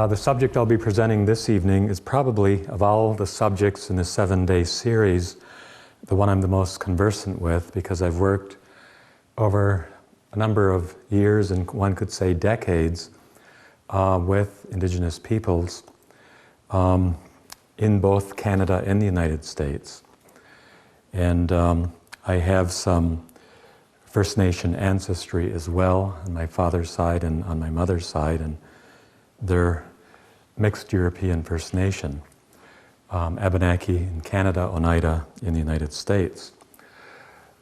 The subject I'll be presenting this evening is probably, of all the subjects in this 7-day series, the one I'm the most conversant with, because I've worked over a number of years, and one could say decades, with Indigenous peoples in both Canada and the United States. And I have some First Nation ancestry as well on my father's side and on my mother's side, and they're mixed European First Nation, Abenaki in Canada, Oneida in the United States.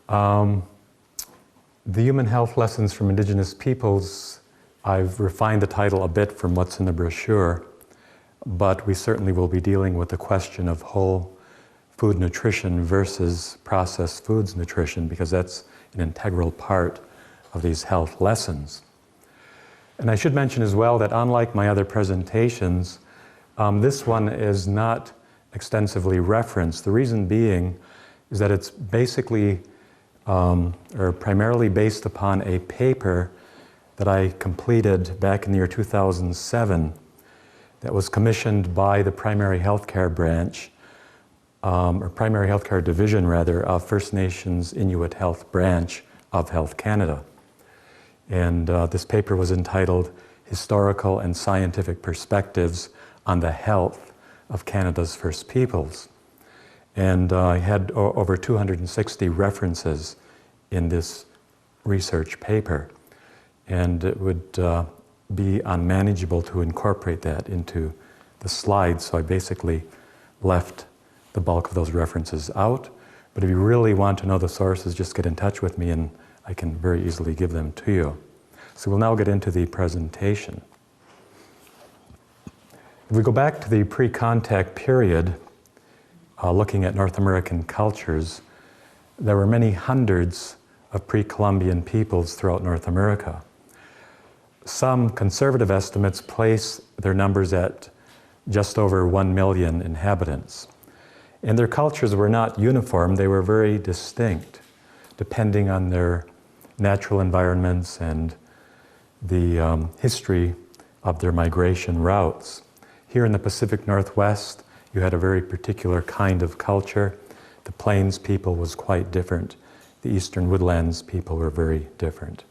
The Human Health Lessons from Indigenous Peoples, I've refined the title a bit from what's in the brochure, but we certainly will be dealing with the question of whole food nutrition versus processed foods nutrition, because that's an integral part of these health lessons. And I should mention as well that unlike my other presentations, this one is not extensively referenced. The reason being is that it's basically or primarily based upon a paper that I completed back in the year 2007 that was commissioned by the primary healthcare branch, or primary healthcare division rather, of First Nations Inuit Health Branch of Health Canada. And this paper was entitled Historical and Scientific Perspectives on the Health of Canada's First Peoples. And I had over 260 references in this research paper. And it would be unmanageable to incorporate that into the slides, so I basically left the bulk of those references out. But if you really want to know the sources, just get in touch with me and I can very easily give them to you. So we'll now get into the presentation. If we go back to the pre-contact period, looking at North American cultures, there were many hundreds of pre-Columbian peoples throughout North America. Some conservative estimates place their numbers at just over 1 million inhabitants. And their cultures were not uniform, they were very distinct, depending on their natural environments and the history of their migration routes. Here in the Pacific Northwest, you had a very particular kind of culture. The Plains people was quite different. The Eastern Woodlands people were very different.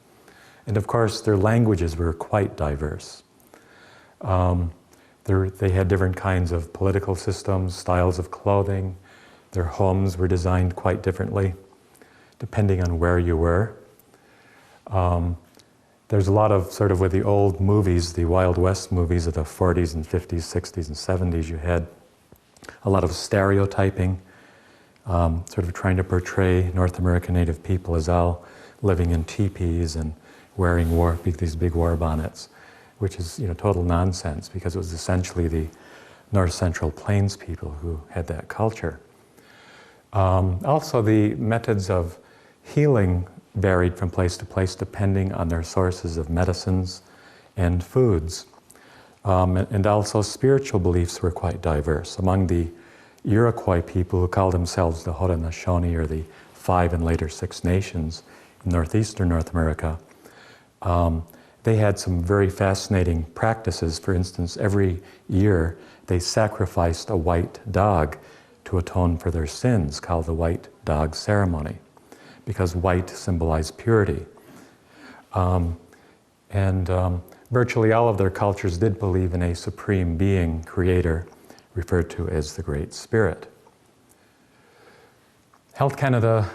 And of course, their languages were quite diverse. They had different kinds of political systems, styles of clothing. Their homes were designed quite differently, depending on where you were. There's a lot of sort of with the old movies, the Wild West movies of the 40s and 50s, 60s and 70s, you had a lot of stereotyping, sort of trying to portray North American Native people as all living in teepees and wearing these big war bonnets, which is total nonsense, because it was essentially the North Central Plains people who had that culture. Also, the methods of healing varied from place to place depending on their sources of medicines and foods. And also spiritual beliefs were quite diverse. Among the Iroquois people who called themselves the Haudenosaunee, or the 5 and later 6 Nations in northeastern North America, they had some very fascinating practices. For instance, every year they sacrificed a white dog to atone for their sins, called the White Dog Ceremony, because white symbolized purity. Virtually all of their cultures did believe in a supreme being, creator, referred to as the Great Spirit. Canada's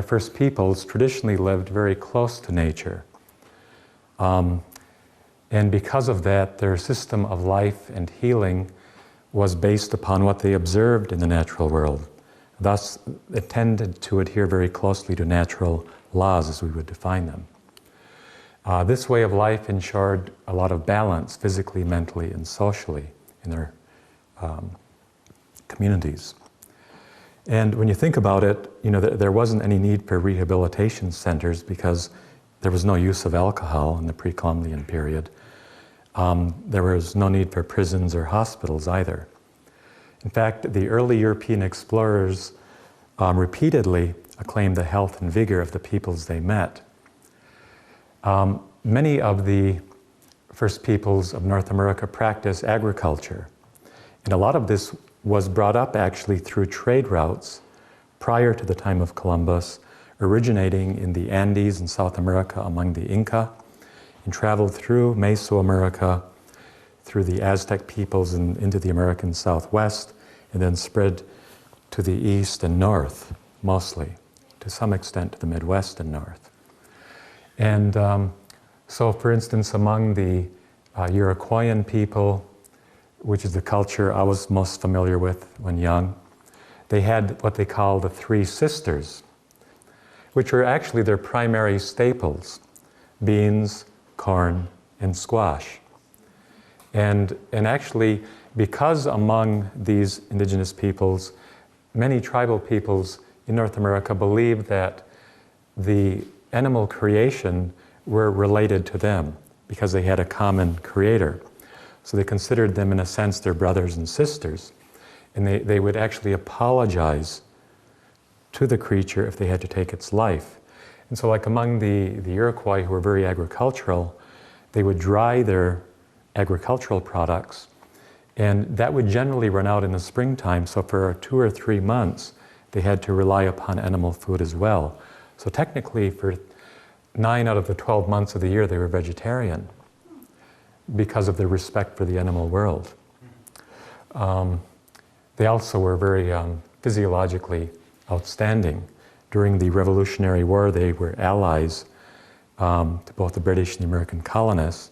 First Peoples traditionally lived very close to nature. And because of that, their system of life and healing was based upon what they observed in the natural world. Thus, it tended to adhere very closely to natural laws as we would define them. This way of life ensured a lot of balance physically, mentally, and socially in their communities. And when you think about it, there wasn't any need for rehabilitation centers because there was no use of alcohol in the pre-Columbian period. There was no need for prisons or hospitals either. In fact, the early European explorers repeatedly acclaimed the health and vigor of the peoples they met. Many of the first peoples of North America practiced agriculture. And a lot of this was brought up actually through trade routes prior to the time of Columbus, originating in the Andes in South America among the Inca, and traveled through Mesoamerica, through the Aztec peoples and into the American Southwest, and then spread to the east and north, mostly, to some extent to the Midwest and north. And so, for instance, among the Iroquoian people, which is the culture I was most familiar with when young, they had what they call the three sisters, which were actually their primary staples: beans, corn, and squash. And actually, because among these indigenous peoples, many tribal peoples in North America believed that the animal creation were related to them because they had a common creator. So they considered them, in a sense, their brothers and sisters. And they would actually apologize to the creature if they had to take its life. And so, like among the Iroquois, who were very agricultural, they would dry their agricultural products, and that would generally run out in the springtime. So for 2 or 3 months, they had to rely upon animal food as well. So technically, for 9 out of the 12 months of the year, they were vegetarian because of their respect for the animal world. They also were very physiologically outstanding. During the Revolutionary War, they were allies to both the British and the American colonists.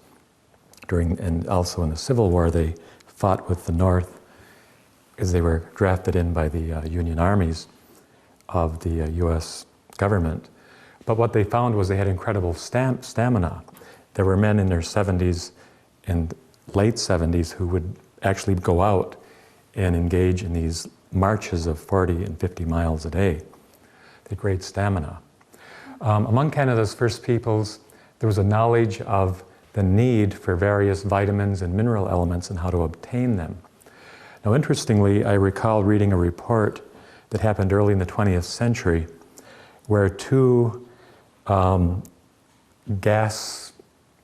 And also in the Civil War, they fought with the North as they were drafted in by the Union armies of the U.S. government. But what they found was they had incredible stamina. There were men in their 70s and late 70s who would actually go out and engage in these marches of 40 and 50 miles a day. They had great stamina. Among Canada's first peoples, there was a knowledge of the need for various vitamins and mineral elements and how to obtain them. Now, interestingly, I recall reading a report that happened early in the 20th century where 2 gas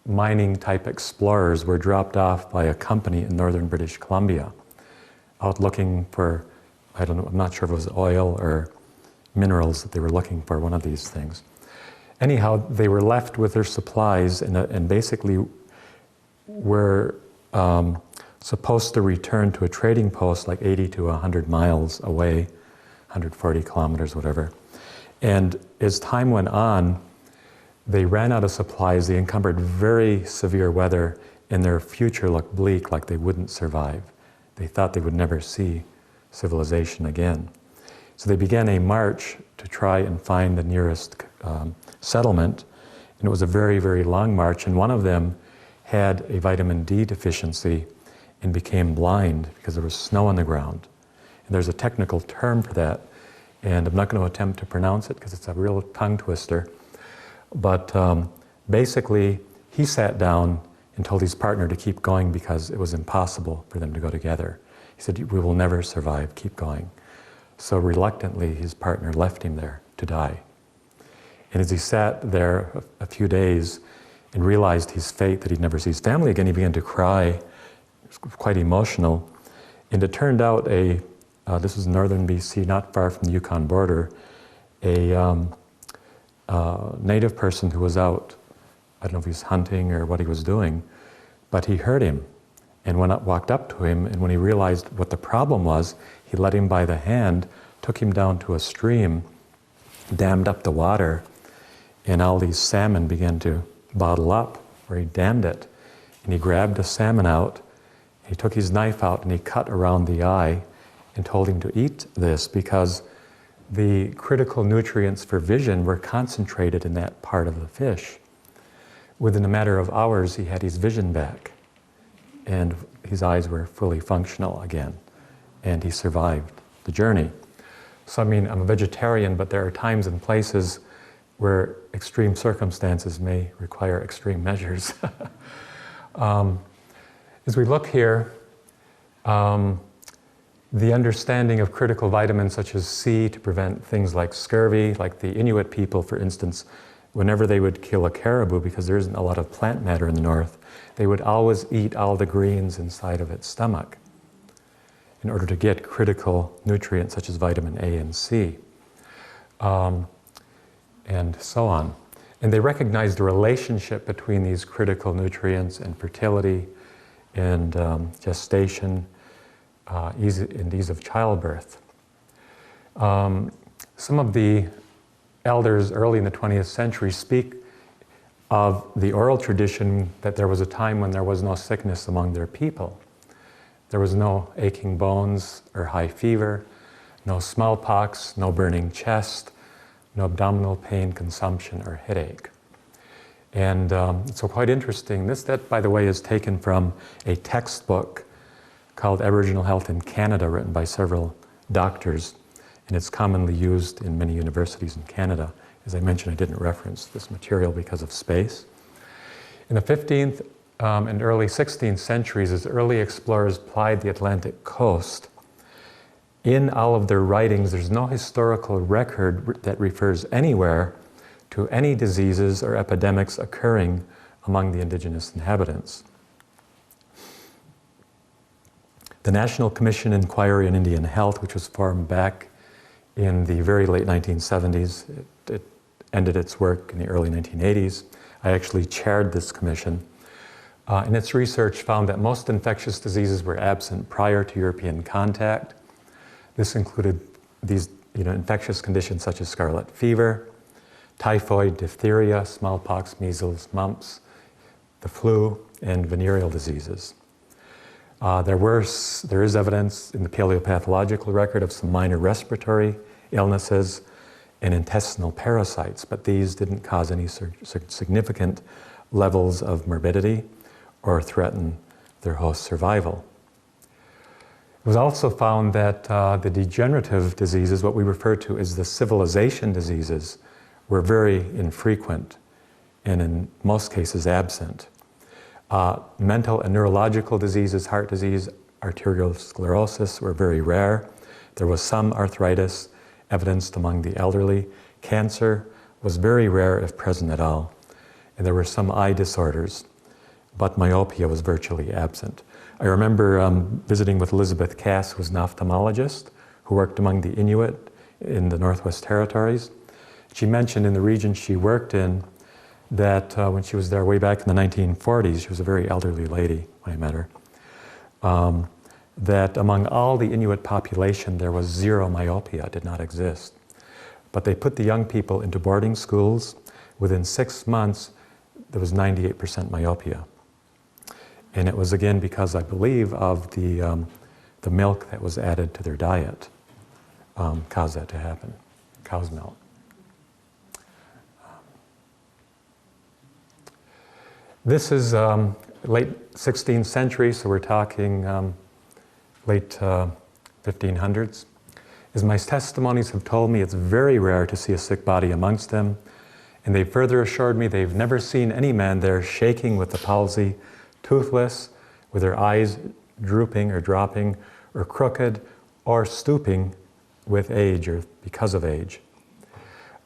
mining type explorers were dropped off by a company in northern British Columbia out looking for, I'm not sure if it was oil or minerals that they were looking for, one of these things. Anyhow, they were left with their supplies and basically were supposed to return to a trading post like 80 to 100 miles away, 140 kilometers, whatever. And as time went on, they ran out of supplies, they encountered very severe weather, and their future looked bleak, like they wouldn't survive. They thought they would never see civilization again. So they began a march to try and find the nearest settlement, and it was a very, very long march, and one of them had a vitamin D deficiency and became blind because there was snow on the ground. And there's a technical term for that, and I'm not going to attempt to pronounce it because it's a real tongue twister. But basically, he sat down and told his partner to keep going because it was impossible for them to go together. He said, "We will never survive, keep going." So reluctantly, his partner left him there to die. And as he sat there a few days and realized his fate, that he'd never see his family again, he began to cry. It was quite emotional. And it turned out this was northern BC, not far from the Yukon border, a native person who was out, I don't know if he was hunting or what he was doing, but he heard him and walked up to him, and when he realized what the problem was, he led him by the hand, took him down to a stream, dammed up the water, and all these salmon began to bottle up where he dammed it. And he grabbed a salmon out, he took his knife out and he cut around the eye and told him to eat this because the critical nutrients for vision were concentrated in that part of the fish. Within a matter of hours, he had his vision back, and his eyes were fully functional again, and he survived the journey. So I mean, I'm a vegetarian, but there are times and places where extreme circumstances may require extreme measures. As we look here, the understanding of critical vitamins such as C to prevent things like scurvy, like the Inuit people, for instance, whenever they would kill a caribou, because there isn't a lot of plant matter in the north, they would always eat all the greens inside of its stomach in order to get critical nutrients such as vitamin A and C, and so on. And they recognized the relationship between these critical nutrients and fertility and gestation, and ease of childbirth. Some of the elders early in the 20th century speak of the oral tradition that there was a time when there was no sickness among their people. There was no aching bones or high fever, no smallpox, no burning chest, no abdominal pain, consumption, or headache. And so quite interesting. That, by the way, is taken from a textbook called Aboriginal Health in Canada, written by several doctors, and it's commonly used in many universities in Canada. As I mentioned, I didn't reference this material because of space. In the 15th and early 16th centuries, as early explorers plied the Atlantic coast, in all of their writings, there's no historical record that refers anywhere to any diseases or epidemics occurring among the indigenous inhabitants. The National Commission Inquiry on Indian Health, which was formed back in the very late 1970s, it ended its work in the early 1980s. I actually chaired this commission. And its research found that most infectious diseases were absent prior to European contact. This included these infectious conditions such as scarlet fever, typhoid, diphtheria, smallpox, measles, mumps, the flu, and venereal diseases. There is evidence in the paleopathological record of some minor respiratory illnesses and intestinal parasites, but these didn't cause any significant levels of morbidity or threaten their host survival. It was also found that the degenerative diseases, what we refer to as the civilization diseases, were very infrequent and in most cases absent. Mental and neurological diseases, heart disease, arterial sclerosis were very rare. There was some arthritis evidenced among the elderly. Cancer was very rare if present at all. And there were some eye disorders, but myopia was virtually absent. I remember visiting with Elizabeth Cass, who was an ophthalmologist who worked among the Inuit in the Northwest Territories. She mentioned in the region she worked in that when she was there way back in the 1940s, she was a very elderly lady when I met her, that among all the Inuit population there was zero myopia, it did not exist. But they put the young people into boarding schools. Within 6 months, there was 98% myopia. And it was again because I believe of the milk that was added to their diet caused that to happen, cow's milk. This is late 16th century, so we're talking late 1500s. As my testimonies have told me, it's very rare to see a sick body amongst them, and they further assured me they've never seen any man there shaking with the palsy, toothless, with their eyes drooping or dropping, or crooked, or stooping with age or because of age.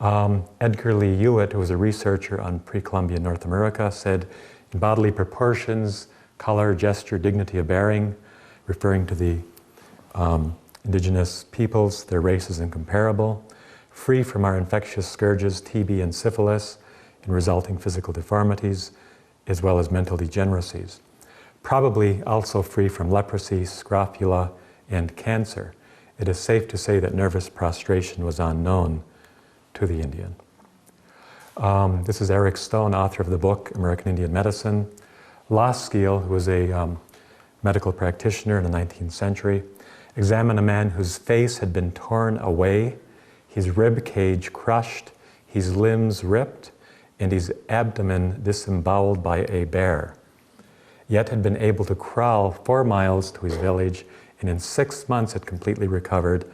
Edgar Lee Hewitt, who was a researcher on pre-Columbian North America, said, in bodily proportions, color, gesture, dignity of bearing, referring to the indigenous peoples, their race is incomparable, free from our infectious scourges, TB and syphilis, and resulting physical deformities, as well as mental degeneracies. Probably also free from leprosy, scrofula, and cancer. It is safe to say that nervous prostration was unknown to the Indian. This is Eric Stone, author of the book American Indian Medicine. Laskiel, who was a medical practitioner in the 19th century, examined a man whose face had been torn away, his rib cage crushed, his limbs ripped, and his abdomen disemboweled by a bear, yet had been able to crawl 4 miles to his village, and in 6 months had completely recovered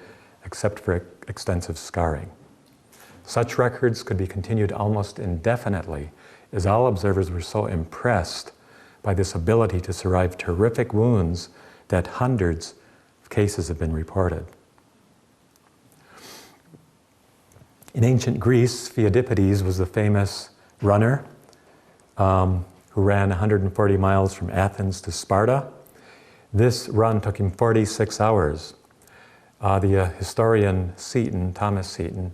except for extensive scarring. Such records could be continued almost indefinitely, as all observers were so impressed by this ability to survive terrific wounds that hundreds of cases have been reported. In ancient Greece, Pheidippides was the famous runner who ran 140 miles from Athens to Sparta. This run took him 46 hours. The historian Thomas Seton,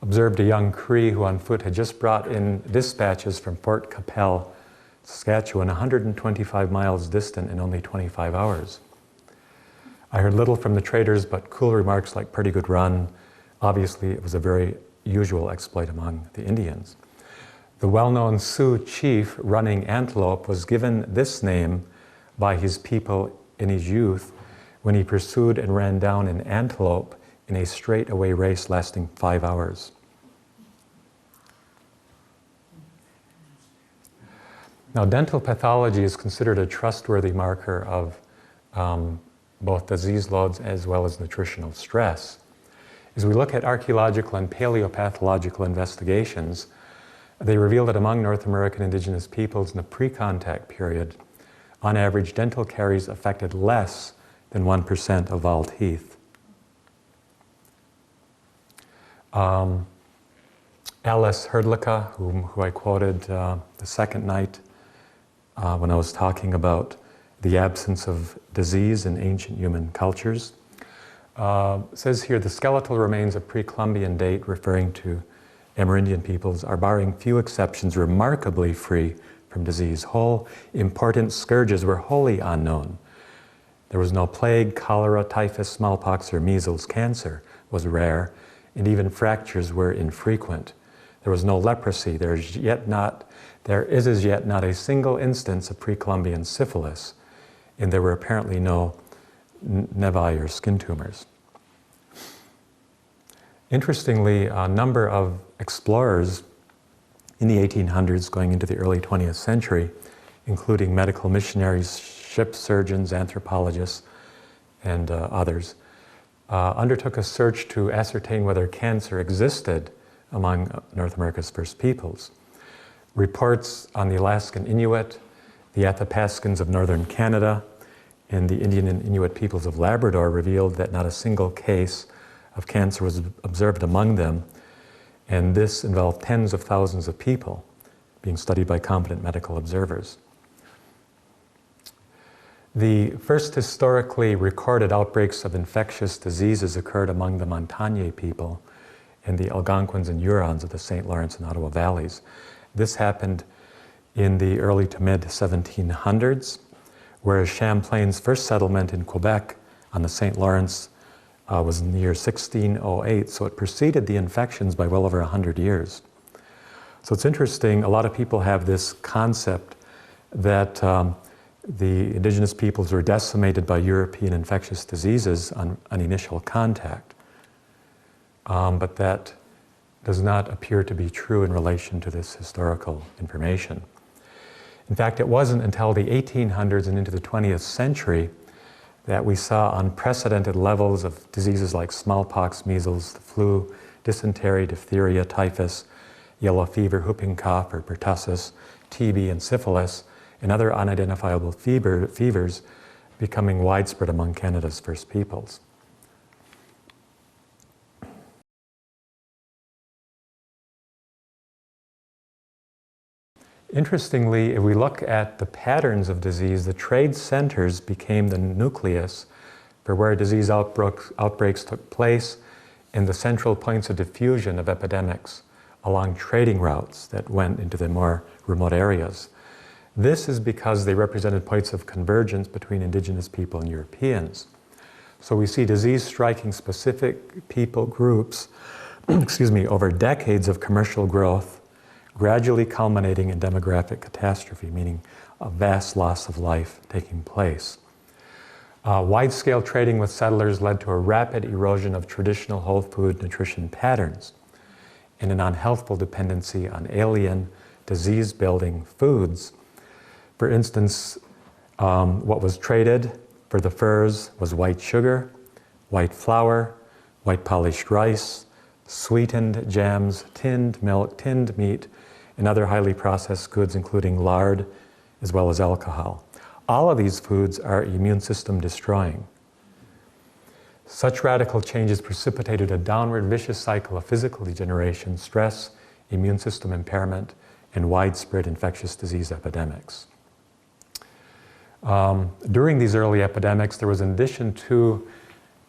observed a young Cree who on foot had just brought in dispatches from Fort Capel, Saskatchewan, 125 miles distant in only 25 hours. I heard little from the traders, but cool remarks like "pretty good run." Obviously, it was a very usual exploit among the Indians. The well-known Sioux chief running Antelope was given this name by his people in his youth when he pursued and ran down an antelope in a straightaway race lasting 5 hours. Now, dental pathology is considered a trustworthy marker of both disease loads as well as nutritional stress. As we look at archaeological and paleopathological investigations, they reveal that among North American indigenous peoples in the pre-contact period, on average, dental caries affected less than 1% of all teeth. Alice Hrdlicka, who I quoted the second night when I was talking about the absence of disease in ancient human cultures, says here, the skeletal remains of pre-Columbian date, referring to Amerindian peoples, are barring few exceptions remarkably free from disease. Whole important scourges were wholly unknown. There was no plague, cholera, typhus, smallpox, or measles. Cancer was rare, and even fractures were infrequent. There was no leprosy. There is as yet not a single instance of pre-Columbian syphilis, and there were apparently no nevi or skin tumors. Interestingly, a number of explorers in the 1800s going into the early 20th century, including medical missionaries, ship surgeons, anthropologists, and others, undertook a search to ascertain whether cancer existed among North America's first peoples. Reports on the Alaskan Inuit, the Athapaskans of northern Canada, and the Indian and Inuit peoples of Labrador revealed that not a single case of cancer was observed among them, and this involved tens of thousands of people being studied by competent medical observers. The first historically recorded outbreaks of infectious diseases occurred among the Montagnais people and the Algonquins and Hurons of the St. Lawrence and Ottawa valleys. This happened in the early to mid 1700s, whereas Champlain's first settlement in Quebec on the St. Lawrence was in the year 1608, so it preceded the infections by well over 100 years. So it's interesting, a lot of people have this concept that the indigenous peoples were decimated by European infectious diseases on initial contact. But that does not appear to be true in relation to this historical information. In fact, it wasn't until the 1800s and into the 20th century that we saw unprecedented levels of diseases like smallpox, measles, the flu, dysentery, diphtheria, typhus, yellow fever, whooping cough or pertussis, TB, and syphilis, and other unidentifiable fevers becoming widespread among Canada's first peoples. Interestingly, if we look at the patterns of disease, the trade centers became the nucleus for where disease outbreaks took place and the central points of diffusion of epidemics along trading routes that went into the more remote areas. This is because they represented points of convergence between indigenous people and Europeans. So we see disease striking specific people groups, over decades of commercial growth, gradually culminating in demographic catastrophe, meaning a vast loss of life taking place. Wide-scale trading with settlers led to a rapid erosion of traditional whole food nutrition patterns and an unhealthful dependency on alien, disease-building foods. For instance, what was traded for the furs was white sugar, white flour, white polished rice, sweetened jams, tinned milk, tinned meat, and other highly processed goods, including lard, as well as alcohol. All of these foods are immune system destroying. Such radical changes precipitated a downward vicious cycle of physical degeneration, stress, immune system impairment, and widespread infectious disease epidemics. During these early epidemics, there was, in addition to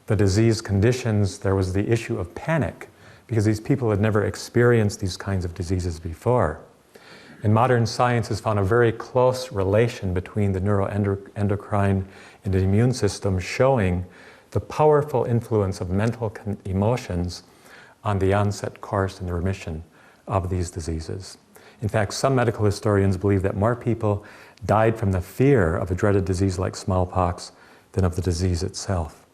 the disease conditions, there was the issue of panic, because these people had never experienced these kinds of diseases before. And modern science has found a very close relation between the neuroendocrine and the immune system, showing the powerful influence of mental emotions on the onset, course, and the remission of these diseases. In fact, some medical historians believe that more people died from the fear of a dreaded disease like smallpox than of the disease itself.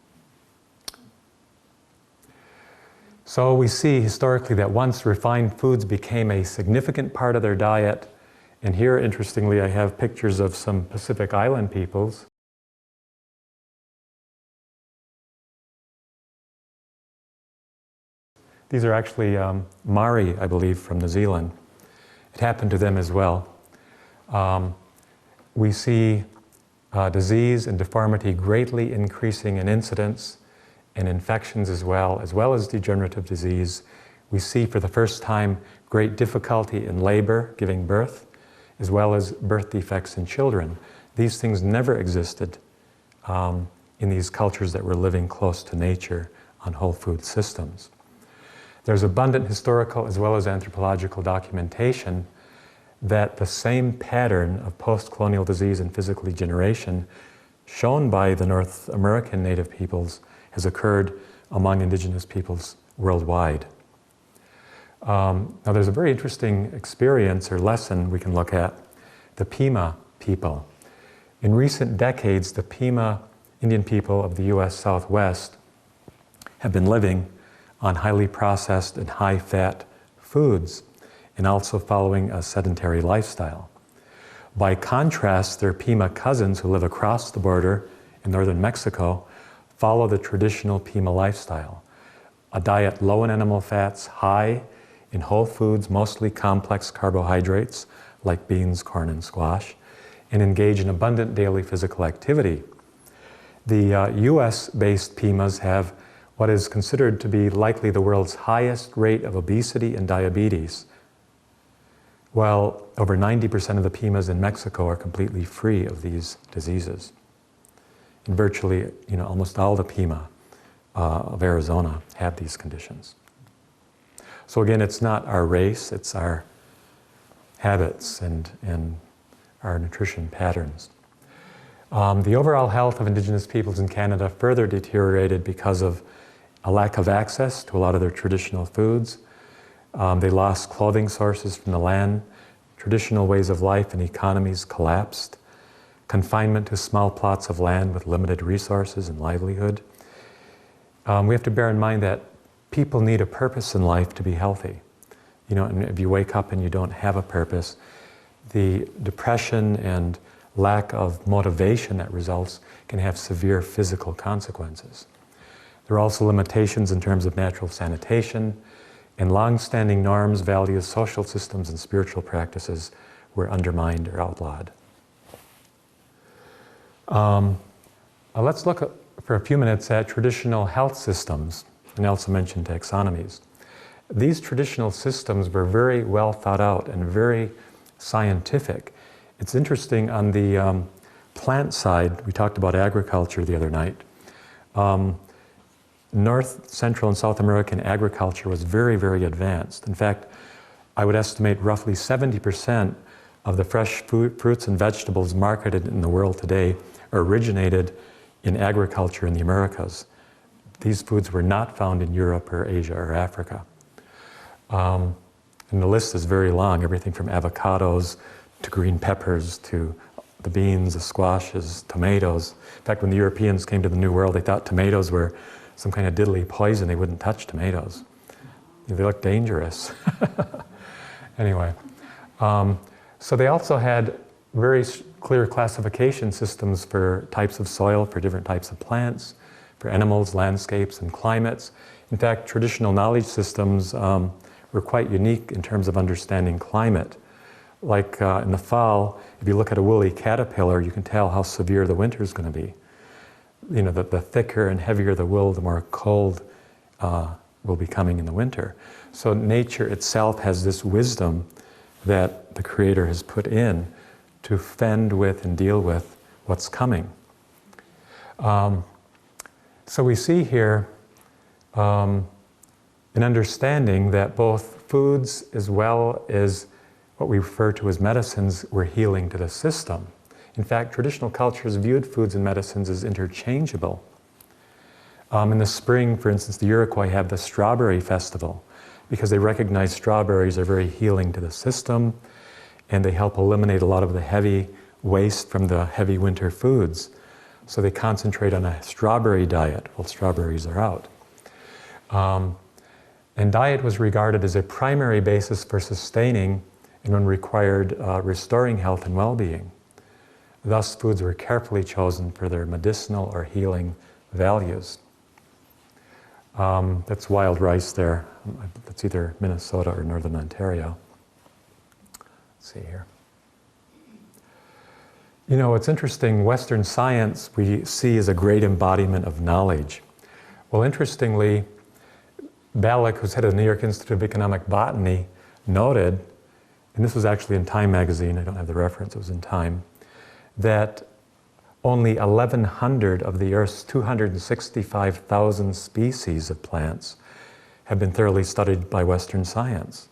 So we see historically that once refined foods became a significant part of their diet, and here, interestingly, I have pictures of some Pacific Island peoples. These are actually Maori, I believe, from New Zealand. It happened to them as well. We see disease and deformity greatly increasing in incidence, and infections as well as degenerative disease. We see for the first time great difficulty in labor, giving birth, as well as birth defects in children. These things never existed in these cultures that were living close to nature on whole food systems. There's abundant historical as well as anthropological documentation that the same pattern of post-colonial disease and physical degeneration shown by the North American native peoples has occurred among indigenous peoples worldwide. Now there's a very interesting experience or lesson we can look at, the Pima people. In recent decades, the Pima Indian people of the US Southwest have been living on highly processed and high-fat foods and also following a sedentary lifestyle. By contrast, their Pima cousins who live across the border in northern Mexico follow the traditional Pima lifestyle, a diet low in animal fats, high in whole foods, mostly complex carbohydrates like beans, corn, and squash, and engage in abundant daily physical activity. The US-based Pimas have what is considered to be likely the world's highest rate of obesity and diabetes, while over 90% of the Pimas in Mexico are completely free of these diseases. And virtually, almost all the Pima of Arizona have these conditions. So again, it's not our race, it's our habits and our nutrition patterns. The overall health of Indigenous peoples in Canada further deteriorated because of a lack of access to a lot of their traditional foods. They lost clothing sources from the land. Traditional ways of life and economies collapsed. Confinement to small plots of land with limited resources and livelihood. We have to bear in mind that people need a purpose in life to be healthy. And if you wake up and you don't have a purpose, the depression and lack of motivation that results can have severe physical consequences. There are also limitations in terms of natural sanitation, and long-standing norms, values, social systems, and spiritual practices were undermined or outlawed. Let's look for a few minutes at traditional health systems, and I also mentioned taxonomies. These traditional systems were very well thought out and very scientific. It's interesting, on the plant side, we talked about agriculture the other night. North, Central, and South American agriculture was very, very advanced. In fact, I would estimate roughly 70% of the fresh fruits and vegetables marketed in the world today originated in agriculture in the Americas. These foods were not found in Europe or Asia or Africa. And the list is very long, everything from avocados to green peppers to the beans, the squashes, tomatoes. In fact, when the Europeans came to the New World, they thought tomatoes were some kind of diddly poison. They wouldn't touch tomatoes. They looked dangerous. Anyway, so they also had very clear classification systems for types of soil, for different types of plants, for animals, landscapes, and climates. In fact, traditional knowledge systems were quite unique in terms of understanding climate. Like in the fall, if you look at a woolly caterpillar, you can tell how severe the winter is going to be. You know, the thicker and heavier the wool, the more cold will be coming in the winter. So nature itself has this wisdom that the Creator has put in to fend with and deal with what's coming. So we see here an understanding that both foods as well as what we refer to as medicines were healing to the system. In fact, traditional cultures viewed foods and medicines as interchangeable. In the spring, for instance, the Iroquois have the Strawberry Festival because they recognize strawberries are very healing to the system and they help eliminate a lot of the heavy waste from the heavy winter foods. So they concentrate on a strawberry diet while strawberries are out. And diet was regarded as a primary basis for sustaining and when required restoring health and well-being. Thus, foods were carefully chosen for their medicinal or healing values. That's wild rice there. That's either Minnesota or Northern Ontario. Let's see here. You know, it's interesting, Western science we see as a great embodiment of knowledge. Well, interestingly, Ballack, who's head of the New York Institute of Economic Botany, noted, and this was actually in Time magazine, I don't have the reference, it was in Time, that only 1,100 of the Earth's 265,000 species of plants have been thoroughly studied by Western science.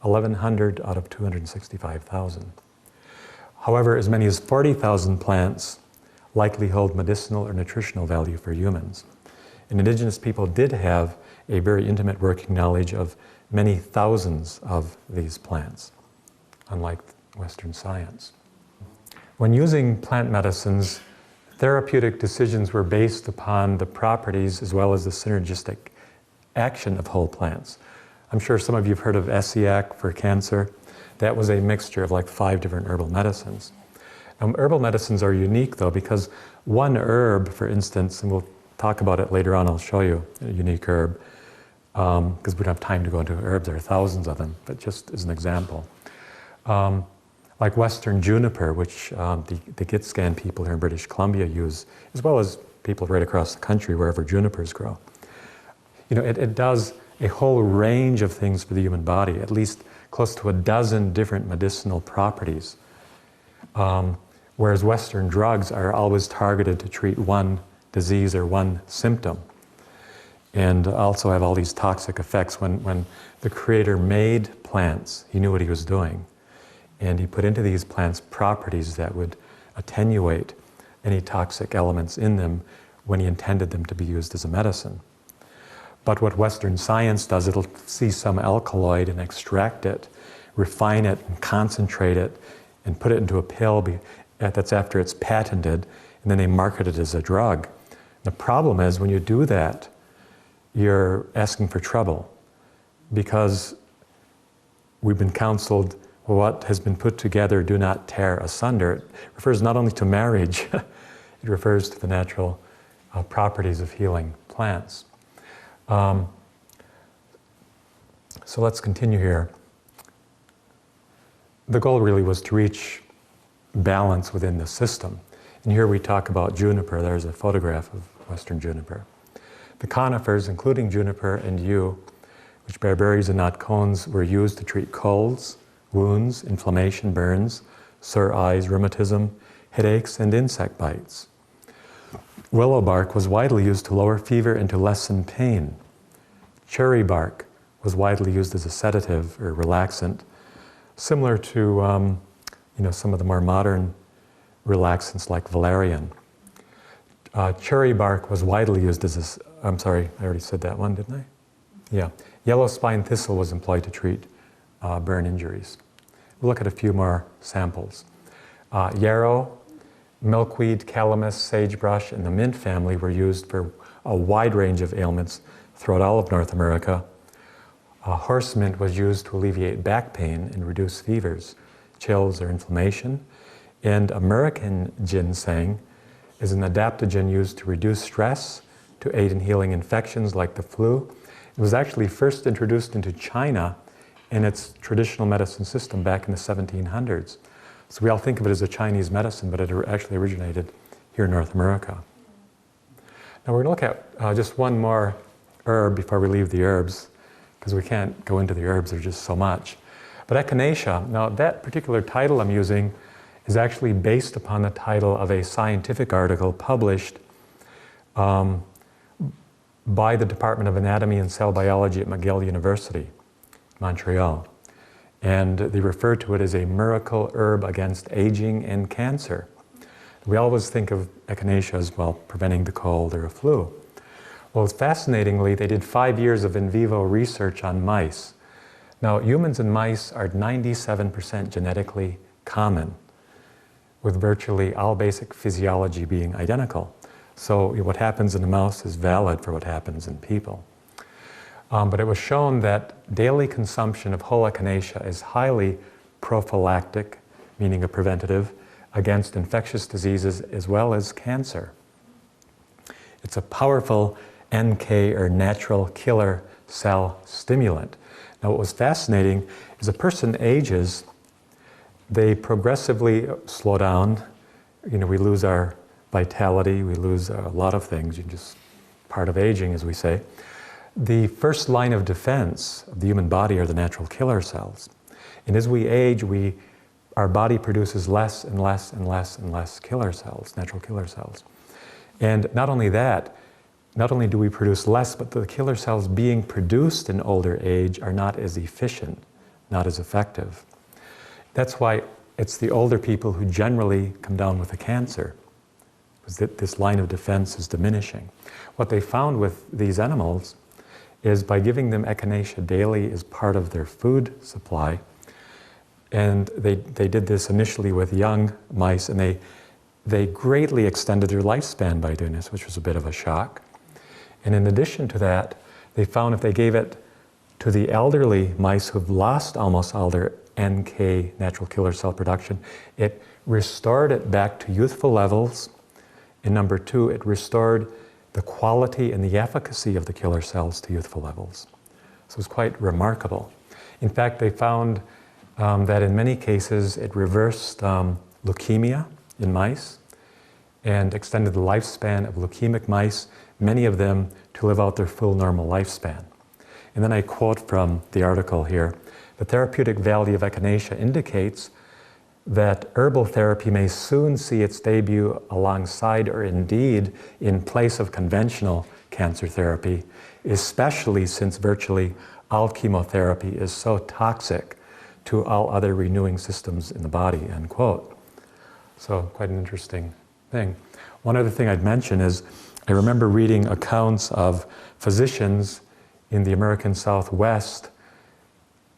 1,100 out of 265,000. However, as many as 40,000 plants likely hold medicinal or nutritional value for humans. And Indigenous people did have a very intimate working knowledge of many thousands of these plants, unlike Western science. When using plant medicines, therapeutic decisions were based upon the properties as well as the synergistic action of whole plants. I'm sure some of you have heard of Essiac for cancer. That was a mixture of like 5 different herbal medicines. Herbal medicines are unique though because one herb, for instance, and we'll talk about it later on, I'll show you a unique herb, because we don't have time to go into herbs, there are thousands of them, but just as an example. Like Western juniper, which the Gitscan people here in British Columbia use, as well as people right across the country wherever junipers grow. You know, it does a whole range of things for the human body, at least close to a dozen different medicinal properties. Whereas Western drugs are always targeted to treat one disease or one symptom. And also have all these toxic effects. When the Creator made plants, He knew what He was doing. And He put into these plants properties that would attenuate any toxic elements in them when He intended them to be used as a medicine. But what Western science does, it'll see some alkaloid and extract it, refine it and concentrate it, and put it into a pill that's after it's patented, and then they market it as a drug. The problem is when you do that, you're asking for trouble because we've been counseled, well, what has been put together, do not tear asunder. It refers not only to marriage, it refers to the natural properties of healing plants. So let's continue here. The goal really was to reach balance within the system. And here we talk about juniper. There's a photograph of Western juniper. The conifers, including juniper and yew, which bear berries and not cones, were used to treat colds, wounds, inflammation, burns, sore eyes, rheumatism, headaches, and insect bites. Willow bark was widely used to lower fever and to lessen pain. Cherry bark was widely used as a sedative or relaxant, similar to some of the more modern relaxants like valerian. Cherry bark was widely used as I'm sorry, I already said that one, didn't I? Yeah. Yellow spine thistle was employed to treat burn injuries. We'll look at a few more samples. Yarrow, milkweed, calamus, sagebrush, and the mint family were used for a wide range of ailments throughout all of North America. Horse mint was used to alleviate back pain and reduce fevers, chills, or inflammation. And American ginseng is an adaptogen used to reduce stress, to aid in healing infections like the flu. It was actually first introduced into China in its traditional medicine system back in the 1700s. So we all think of it as a Chinese medicine, but it actually originated here in North America. Now we're going to look at just one more herb before we leave the herbs, because we can't go into the herbs, there's just so much. But echinacea, now that particular title I'm using is actually based upon the title of a scientific article published by the Department of Anatomy and Cell Biology at McGill University, Montreal. And they refer to it as a miracle herb against aging and cancer. We always think of echinacea as, well, preventing the cold or a flu. Well, fascinatingly, they did 5 years of in vivo research on mice. Now, humans and mice are 97% genetically common, with virtually all basic physiology being identical. So what happens in a mouse is valid for what happens in people. But it was shown that daily consumption of whole echinacea is highly prophylactic, meaning a preventative, against infectious diseases as well as cancer. It's a powerful NK or natural killer cell stimulant. Now what was fascinating is a person ages, they progressively slow down. You know, we lose our vitality, we lose a lot of things, just part of aging, as we say. The first line of defense of the human body are the natural killer cells. And as we age, our body produces less and less and less and less killer cells, natural killer cells. And not only that, not only do we produce less, but the killer cells being produced in older age are not as efficient, not as effective. That's why it's the older people who generally come down with a cancer, because this line of defense is diminishing. What they found with these animals is by giving them echinacea daily as part of their food supply, and they did this initially with young mice, and they greatly extended their lifespan by doing this, which was a bit of a shock. And in addition to that, they found if they gave it to the elderly mice who've lost almost all their NK, natural killer cell production, it restored it back to youthful levels. And number two, it restored the quality and the efficacy of the killer cells to youthful levels. So it's quite remarkable. In fact, they found that in many cases it reversed leukemia in mice and extended the lifespan of leukemic mice, many of them to live out their full normal lifespan. And then I quote from the article here, the therapeutic value of echinacea indicates that herbal therapy may soon see its debut alongside or indeed in place of conventional cancer therapy, especially since virtually all chemotherapy is so toxic to all other renewing systems in the body, end quote. So quite an interesting thing. One other thing I'd mention is I remember reading accounts of physicians in the American Southwest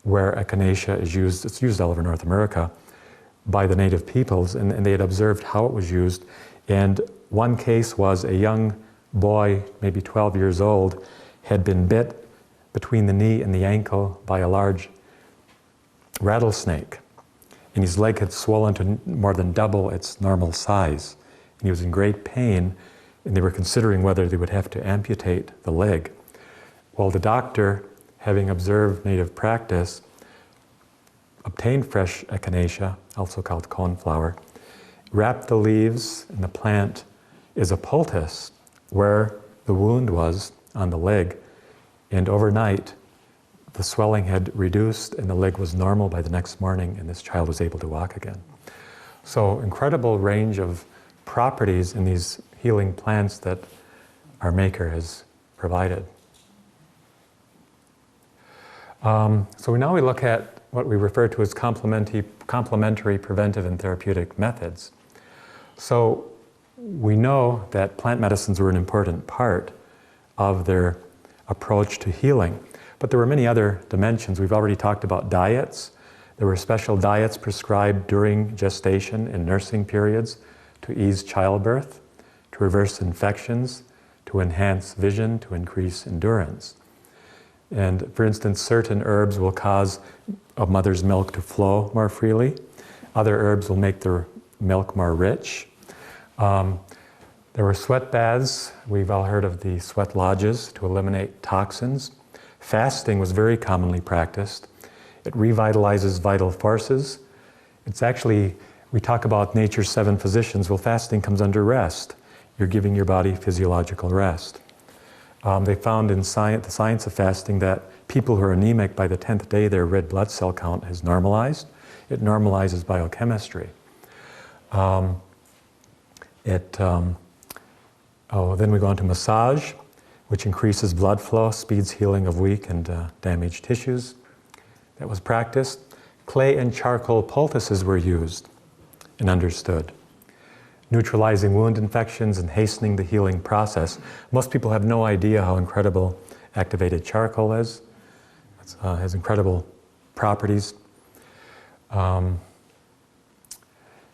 where echinacea is used, it's used all over North America, by the native peoples, and they had observed how it was used. And one case was a young boy, maybe 12 years old, had been bit between the knee and the ankle by a large rattlesnake. And his leg had swollen to more than double its normal size. And he was in great pain, and they were considering whether they would have to amputate the leg. Well, the doctor, having observed native practice, obtained fresh echinacea, also called coneflower, wrapped the leaves, and the plant is a poultice where the wound was on the leg. And overnight, the swelling had reduced and the leg was normal by the next morning, and this child was able to walk again. So incredible range of properties in these healing plants that our Maker has provided. So now we look at what we refer to as complementary preventive and therapeutic methods. So we know that plant medicines were an important part of their approach to healing, but there were many other dimensions. We've already talked about diets. There were special diets prescribed during gestation and nursing periods to ease childbirth, to reverse infections, to enhance vision, to increase endurance. And for instance, certain herbs will cause a mother's milk to flow more freely. Other herbs will make their milk more rich. There were sweat baths. We've all heard of the sweat lodges to eliminate toxins. Fasting was very commonly practiced. It revitalizes vital forces. It's actually, we talk about nature's 7 physicians. Well, fasting comes under rest. You're giving your body physiological rest. They found in the science of fasting that people who are anemic, by the 10th day, their red blood cell count has normalized. It normalizes biochemistry. Then we go on to massage, which increases blood flow, speeds healing of weak and damaged tissues. That was practiced. Clay and charcoal poultices were used and understood, neutralizing wound infections and hastening the healing process. Most people have no idea how incredible activated charcoal is. It has incredible properties.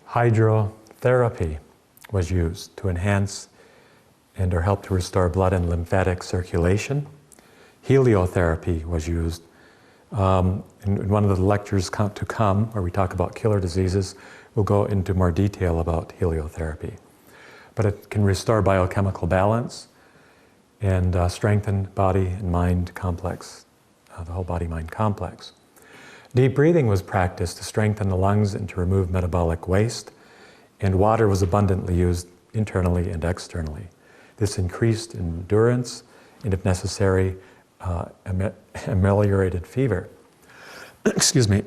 Hydrotherapy was used to enhance and or help to restore blood and lymphatic circulation. Heliotherapy was used. In one of the lectures to come, where we talk about killer diseases, we'll go into more detail about heliotherapy. But it can restore biochemical balance and strengthen body and mind complex, the whole body-mind complex. Deep breathing was practiced to strengthen the lungs and to remove metabolic waste, and water was abundantly used internally and externally. This increased endurance and, if necessary, ameliorated fever. Excuse me.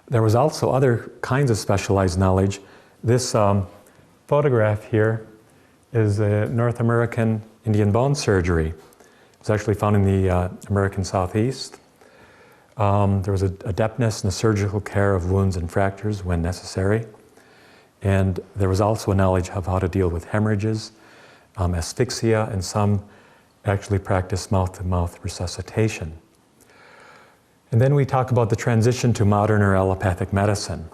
There was also other kinds of specialized knowledge. This photograph here is a North American Indian bone surgery. It was actually found in the American Southeast. There was an adeptness in the surgical care of wounds and fractures when necessary. And there was also a knowledge of how to deal with hemorrhages, asphyxia, and some actually practiced mouth-to-mouth resuscitation. And then we talk about the transition to modern or allopathic medicine.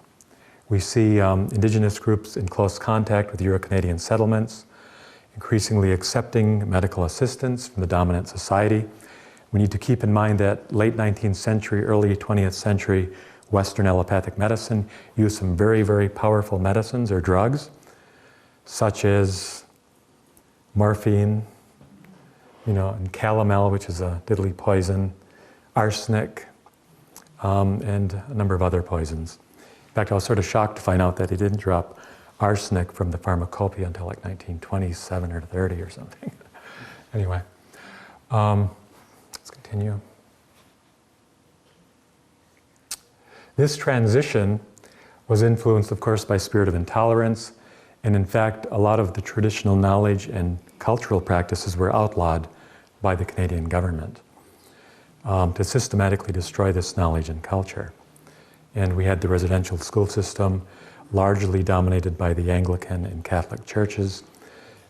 We see Indigenous groups in close contact with Euro-Canadian settlements, increasingly accepting medical assistance from the dominant society. We need to keep in mind that late 19th century, early 20th century Western allopathic medicine used some very, very powerful medicines or drugs, such as morphine, and calomel, which is a deadly poison, arsenic, and a number of other poisons. In fact, I was sort of shocked to find out that he didn't drop arsenic from the pharmacopoeia until like 1927 or 30 or something. Anyway, let's continue. This transition was influenced, of course, by spirit of intolerance, and in fact, a lot of the traditional knowledge and cultural practices were outlawed by the Canadian government to systematically destroy this knowledge and culture. And we had the residential school system, largely dominated by the Anglican and Catholic churches,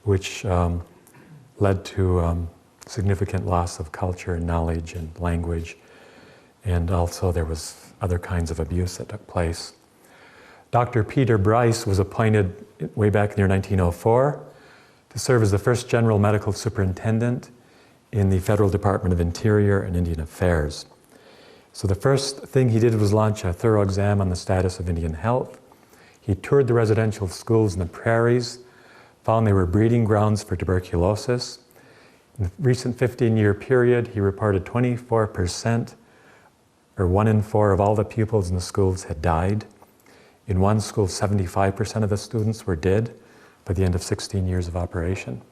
which led to significant loss of culture and knowledge and language. And also there was other kinds of abuse that took place. Dr. Peter Bryce was appointed way back in the year 1904 to serve as the first general medical superintendent in the Federal Department of Interior and Indian Affairs. So the first thing he did was launch a thorough exam on the status of Indian health. He toured the residential schools in the prairies, found they were breeding grounds for tuberculosis. In the recent 15-year period, he reported 24%, or 1 in 4 of all the pupils in the schools had died. In one school, 75% of the students were dead by the end of 16 years of operation.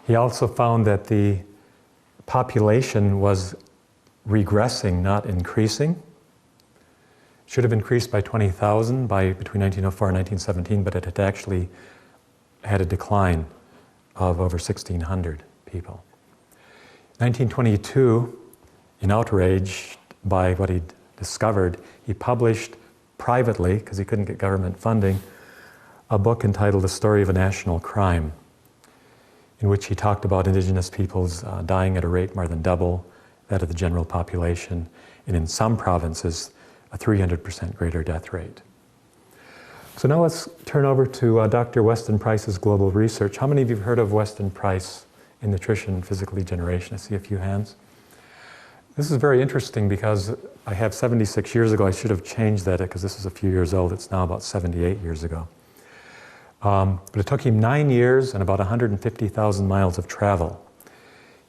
He also found that the population was regressing, not increasing. It should have increased by 20,000 between 1904 and 1917, but it had actually had a decline of over 1,600 people. 1922, in outrage by what he'd discovered, he published privately, because he couldn't get government funding, a book entitled The Story of a National Crime, in which he talked about Indigenous peoples dying at a rate more than double that of the general population, and in some provinces, a 300% greater death rate. So now let's turn over to Dr. Weston Price's global research. How many of you have heard of Weston Price in nutrition and physical degeneration? I see a few hands. This is very interesting because I have 76 years ago. I should have changed that because this is a few years old. It's now about 78 years ago. But it took him 9 years and about 150,000 miles of travel.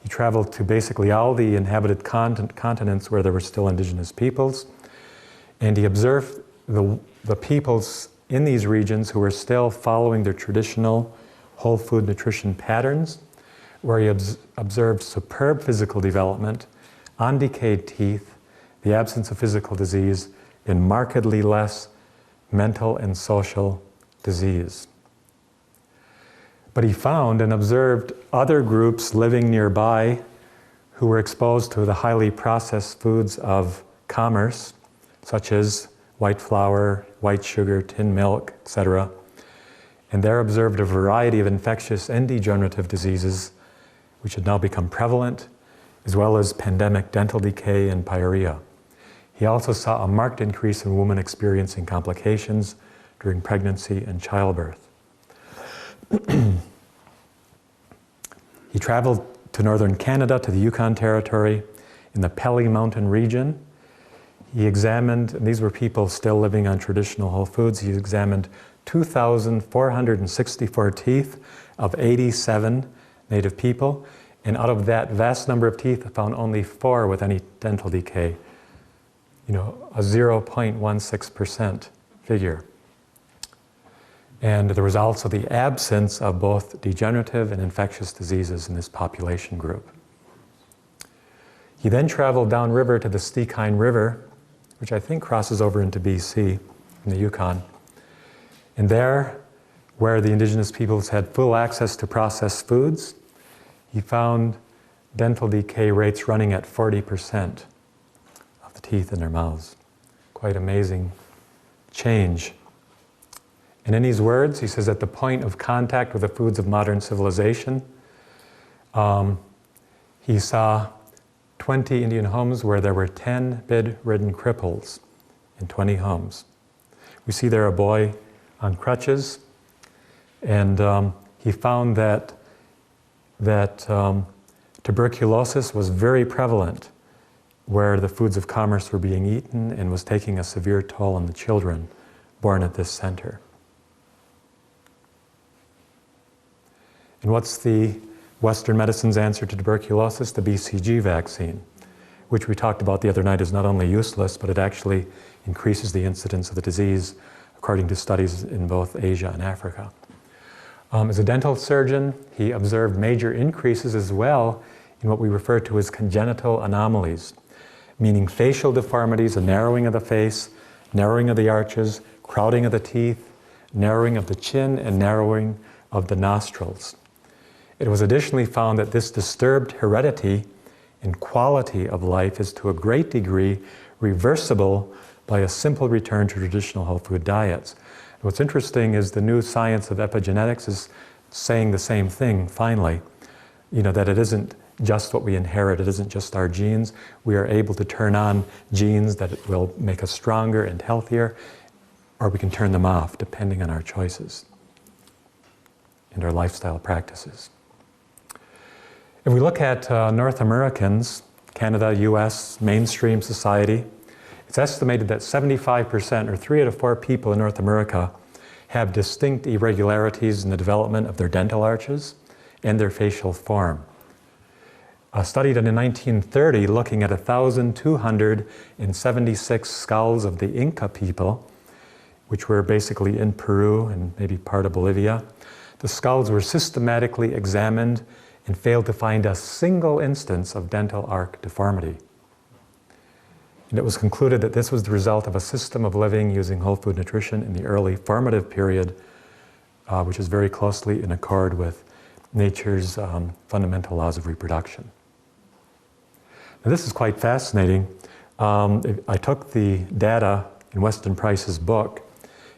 He traveled to basically all the inhabited continents where there were still indigenous peoples, and he observed the peoples in these regions who were still following their traditional whole food nutrition patterns, where he observed superb physical development, undecayed teeth, the absence of physical disease, and markedly less mental and social disease. But he found and observed other groups living nearby who were exposed to the highly processed foods of commerce, such as white flour, white sugar, tin milk, etc. And there observed a variety of infectious and degenerative diseases which had now become prevalent, as well as pandemic dental decay and pyorrhea. He also saw a marked increase in women experiencing complications during pregnancy and childbirth. He traveled to northern Canada, to the Yukon Territory, in the Pelly Mountain region. He examined, and these were people still living on traditional whole foods, he examined 2,464 teeth of 87 native people, and out of that vast number of teeth, found only 4 with any dental decay. A 0.16% figure. And there was also the absence of both degenerative and infectious diseases in this population group. He then traveled downriver to the Stikine River, which I think crosses over into BC, in the Yukon. And there, where the indigenous peoples had full access to processed foods, he found dental decay rates running at 40% of the teeth in their mouths. Quite amazing change. And in these words, he says, at the point of contact with the foods of modern civilization, he saw 20 Indian homes where there were 10 bedridden cripples in 20 homes. We see there a boy on crutches, and he found that tuberculosis was very prevalent where the foods of commerce were being eaten and was taking a severe toll on the children born at this center. And what's the Western medicine's answer to tuberculosis? The BCG vaccine, which we talked about the other night, is not only useless, but it actually increases the incidence of the disease, according to studies in both Asia and Africa. As a dental surgeon, he observed major increases as well in what we refer to as congenital anomalies, meaning facial deformities, a narrowing of the face, narrowing of the arches, crowding of the teeth, narrowing of the chin, and narrowing of the nostrils. It was additionally found that this disturbed heredity and quality of life is to a great degree reversible by a simple return to traditional whole food diets. And what's interesting is the new science of epigenetics is saying the same thing, finally, that it isn't just what we inherit, it isn't just our genes. We are able to turn on genes that will make us stronger and healthier, or we can turn them off depending on our choices and our lifestyle practices. If we look at North Americans, Canada, US, mainstream society, it's estimated that 75%, or 3 out of 4 people in North America, have distinct irregularities in the development of their dental arches and their facial form. A study done in 1930 looking at 1,276 skulls of the Inca people, which were basically in Peru and maybe part of Bolivia. The skulls were systematically examined and failed to find a single instance of dental arch deformity. And it was concluded that this was the result of a system of living using whole food nutrition in the early formative period, which is very closely in accord with nature's fundamental laws of reproduction. Now, this is quite fascinating. I took the data in Weston Price's book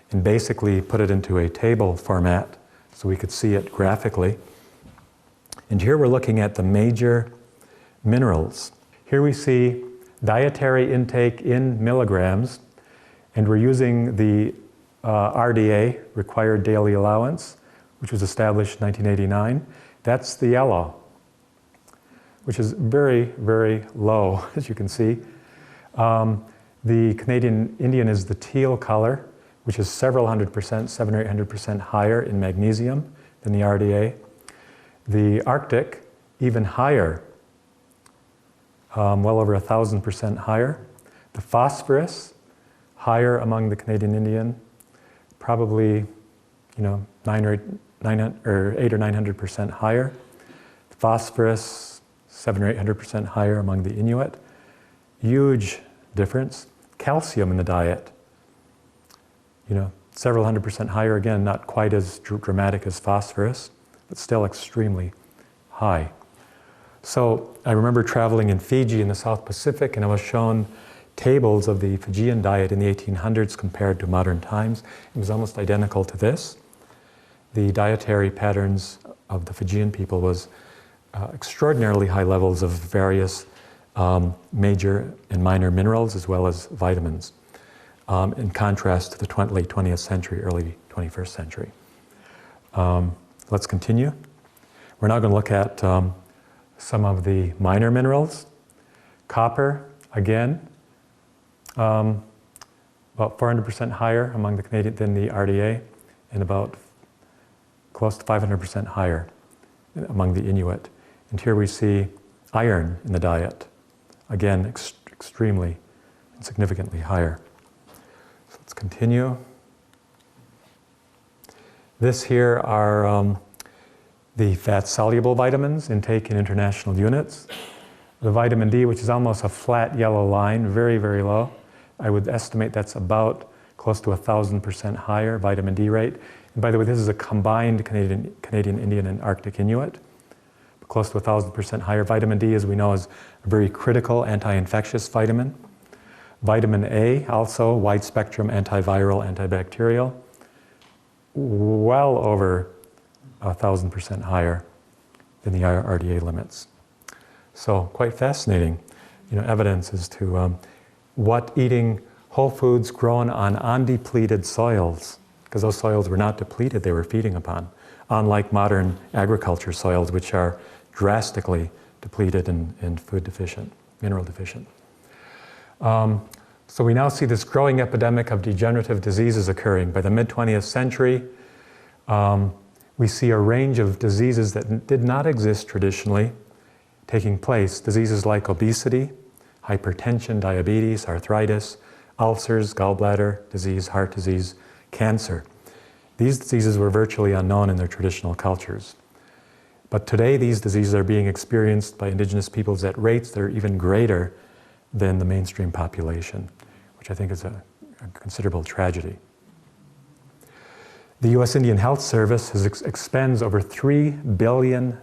and basically put it into a table format so we could see it graphically. And here we're looking at the major minerals. Here we see dietary intake in milligrams, and we're using the RDA, required daily allowance, which was established in 1989. That's the yellow. which is very, very low, as you can see. The Canadian Indian is the teal color, which is several 100%, 700 or 800% higher in magnesium than the RDA. The Arctic, even higher, well over 1,000% higher. The phosphorus, higher among the Canadian Indian, probably, 8 or 900% higher. The phosphorus, 700 or 800% higher among the Inuit. Huge difference. Calcium in the diet, several 100% higher, again, not quite as dramatic as phosphorus, but still extremely high. So I remember traveling in Fiji in the South Pacific, and I was shown tables of the Fijian diet in the 1800s compared to modern times. It was almost identical to this. The dietary patterns of the Fijian people was extraordinarily high levels of various major and minor minerals as well as vitamins, in contrast to the late 20th century, early 21st century. Let's continue. We're now going to look at some of the minor minerals. Copper, again, about 400% higher among the Canadian than the RDA, and about close to 500% higher among the Inuit. And here we see iron in the diet. Again, extremely and significantly higher. So let's continue. This here are the fat-soluble vitamins intake in international units. The vitamin D, which is almost a flat yellow line, very, very low. I would estimate that's about close to 1,000% higher vitamin D rate. And by the way, this is a combined Canadian Indian and Arctic Inuit. Close to 1,000% higher. Vitamin D, as we know, is a very critical anti-infectious vitamin. Vitamin A, also wide spectrum antiviral, antibacterial, well over 1,000% higher than the RDA limits. So quite fascinating, evidence as to what eating whole foods grown on undepleted soils, because those soils were not depleted, they were feeding upon, unlike modern agriculture soils, which are drastically depleted and food deficient, mineral deficient. So we now see this growing epidemic of degenerative diseases occurring. By the mid-20th century, we see a range of diseases that did not exist traditionally taking place. Diseases like obesity, hypertension, diabetes, arthritis, ulcers, gallbladder disease, heart disease, cancer. These diseases were virtually unknown in their traditional cultures. But today, these diseases are being experienced by Indigenous peoples at rates that are even greater than the mainstream population, which I think is a considerable tragedy. The U.S. Indian Health Service expends over $3 billion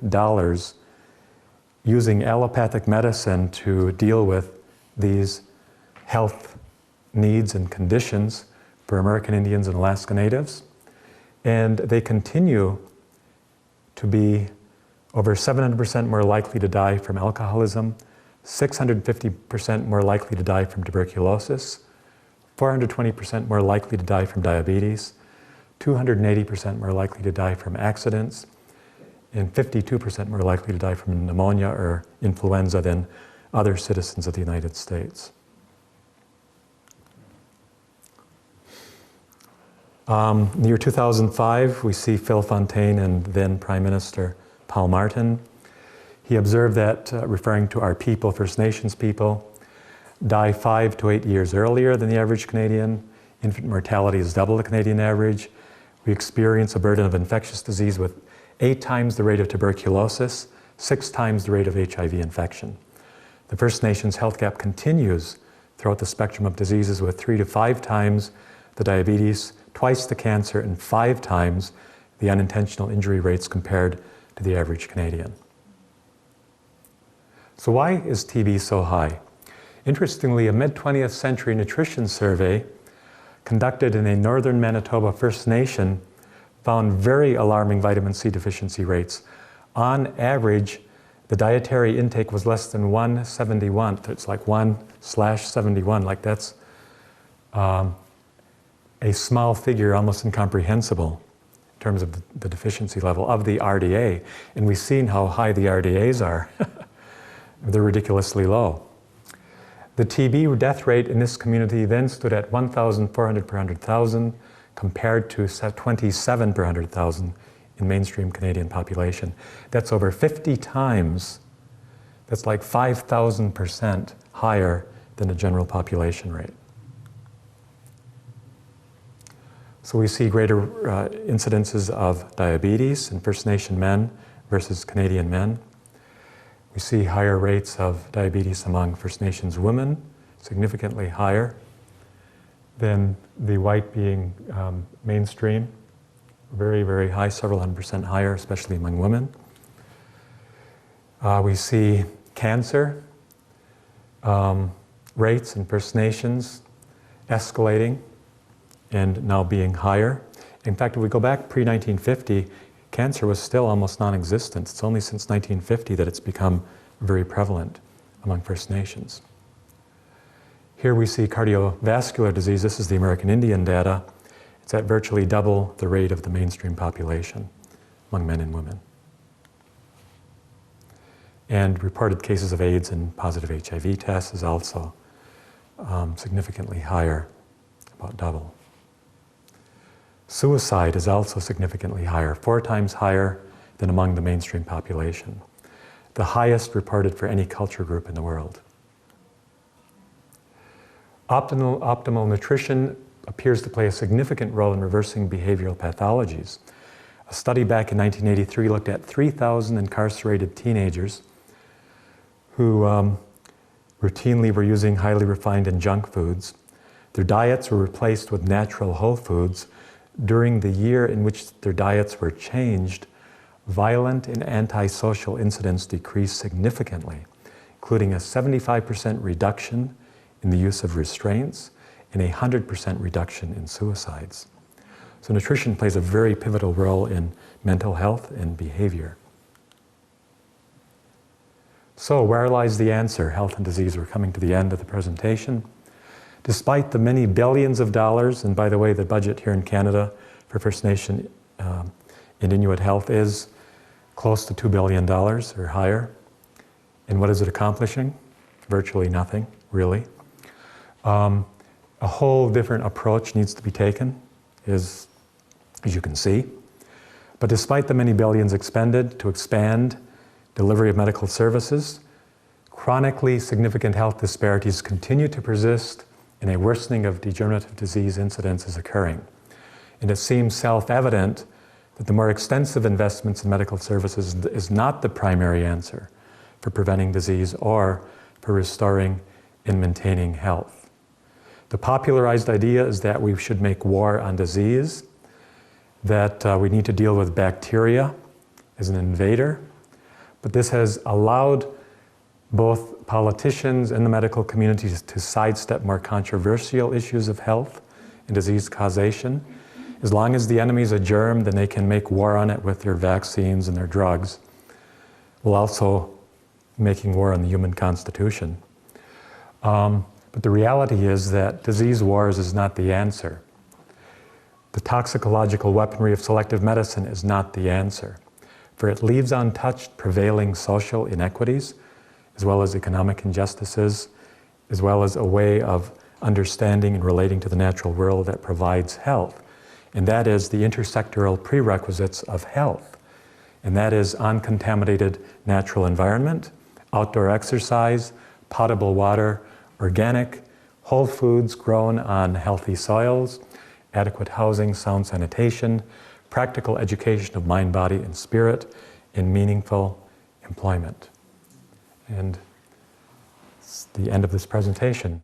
using allopathic medicine to deal with these health needs and conditions for American Indians and Alaska Natives. And they continue to be over 700% more likely to die from alcoholism, 650% more likely to die from tuberculosis, 420% more likely to die from diabetes, 280% more likely to die from accidents, and 52% more likely to die from pneumonia or influenza than other citizens of the United States. In the year 2005, we see Phil Fontaine and then Prime Minister Paul Martin. He observed that, referring to our people, First Nations people, die 5 to 8 years earlier than the average Canadian. Infant mortality is double the Canadian average. We experience a burden of infectious disease with 8 times the rate of tuberculosis, 6 times the rate of HIV infection. The First Nations health gap continues throughout the spectrum of diseases with 3 to 5 times the diabetes, twice the cancer, and 5 times the unintentional injury rates compared to the average Canadian. So why is TB so high? Interestingly, a mid-20th century nutrition survey conducted in a northern Manitoba First Nation found very alarming vitamin C deficiency rates. On average, the dietary intake was less than 1/71. It's like 1/71, like that's a small figure, almost incomprehensible in terms of the deficiency level of the RDA. And we've seen how high the RDAs are. They're ridiculously low. The TB death rate in this community then stood at 1,400 per 100,000 compared to 27 per 100,000 in mainstream Canadian population. That's over 50 times, that's like 5,000% higher than the general population rate. So we see greater incidences of diabetes in First Nation men versus Canadian men. We see higher rates of diabetes among First Nations women, significantly higher than the white being mainstream. Very, very high, several 100% higher, especially among women. We see cancer rates in First Nations escalating and now being higher. In fact, if we go back pre-1950, cancer was still almost non-existent. It's only since 1950 that it's become very prevalent among First Nations. Here we see cardiovascular disease. This is the American Indian data. It's at virtually double the rate of the mainstream population among men and women. And reported cases of AIDS and positive HIV tests is also significantly higher, about double. Suicide is also significantly higher, 4 times higher than among the mainstream population. The highest reported for any culture group in the world. Optimal nutrition appears to play a significant role in reversing behavioral pathologies. A study back in 1983 looked at 3,000 incarcerated teenagers who routinely were using highly refined and junk foods. Their diets were replaced with natural whole foods. During the year in which their diets were changed, violent and antisocial incidents decreased significantly, including a 75% reduction in the use of restraints and a 100% reduction in suicides. So nutrition plays a very pivotal role in mental health and behavior. So where lies the answer? Health and disease. We're coming to the end of the presentation. Despite the many billions of dollars, and by the way, the budget here in Canada for First Nation and Inuit health is close to $2 billion or higher. And what is it accomplishing? Virtually nothing, really. A whole different approach needs to be taken, as you can see. But despite the many billions expended to expand delivery of medical services, chronically significant health disparities continue to persist, and a worsening of degenerative disease incidence is occurring. And it seems self-evident that the more extensive investments in medical services is not the primary answer for preventing disease or for restoring and maintaining health. The popularized idea is that we should make war on disease, that we need to deal with bacteria as an invader, but this has allowed both politicians and the medical community to sidestep more controversial issues of health and disease causation. As long as the enemy's a germ, then they can make war on it with their vaccines and their drugs, while also making war on the human constitution. But the reality is that disease wars is not the answer. The toxicological weaponry of selective medicine is not the answer, for it leaves untouched prevailing social inequities, as well as economic injustices, as well as a way of understanding and relating to the natural world that provides health. And that is the intersectoral prerequisites of health. And that is uncontaminated natural environment, outdoor exercise, potable water, organic, whole foods grown on healthy soils, adequate housing, sound sanitation, practical education of mind, body, and spirit, and meaningful employment. And it's the end of this presentation.